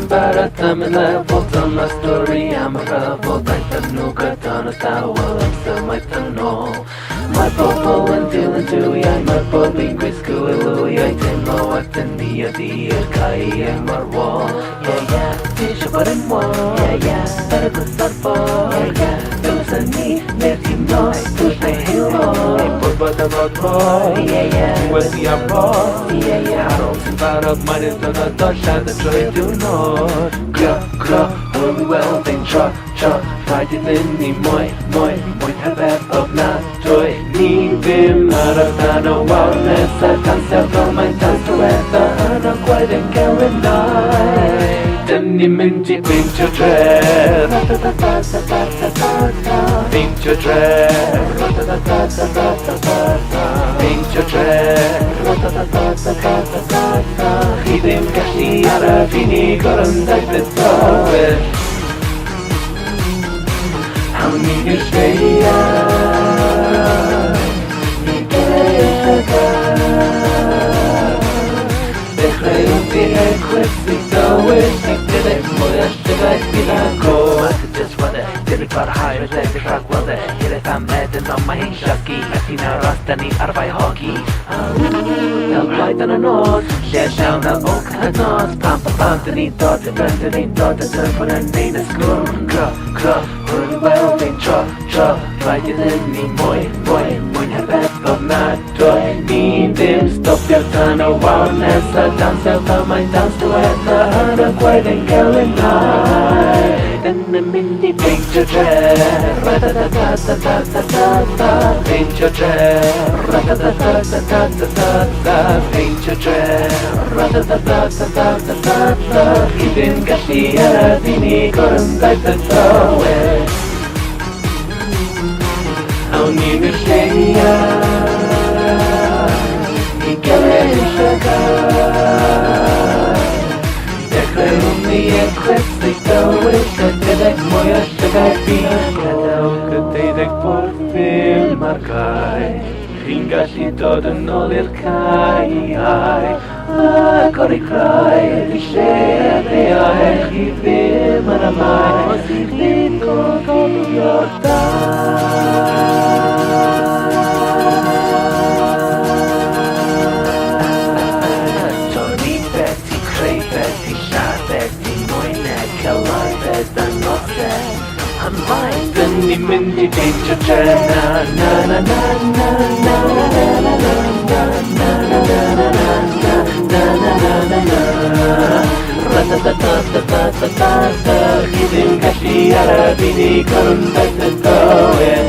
Baratam level on my story, I'm a rebel. Type of nuka donna towel, I'm still my tunnel. My popo and dealing to ya, my popping Chris Kuilu, I didn't know what the near the Kai and Marwall. Yeah, fish but in wall. Yeah, better good start for. Yeah, there was a need, let him know, push the hero. Put but about boy. Yeah, was the boss. Yeah, I don't think about mine is the touch and the joy to know. Claw, very well, then chop, fight it in me, moi, have of not joy, need him, out of that, no wildness, I can't sell all my time to weather, not quite a carry night, then you meant it, paint your dread, paint your dread, paint your dread, hidden cashiara, fini, goranda, the power. How need you stay up? You get the crazy eclipse, always did it more than I feel I just want it, did it for higher than the truck was it. Hit it, I'm heading on my shocky. Latina Rastani Arbai hockey. I'll ride on a nose, share down the oak and nose. Pump a fountain, dot, the brand, dot, the turn, and name the school. Claw, very well, then chop, fight it in me, boy, have best of not toy. Need them, stop your turn of wildness. I dance out my dance to weather, and quite a gallant night. Then the minty paint your dress, paint your dress, paint your dress, hidden cashiera, dini, corunda, the tower. I'll need to stay y que le the eclipse, they go with the moja szagati. Kadałkę tej dek portfel markaj, ringashi to the nolir kai. Kori kraj, di share the eye, hive manamai, ositi ko yorta. I'm blind and the minty danger turn na na na na na na na na na hidden cashiera, bini, corunda, the tower.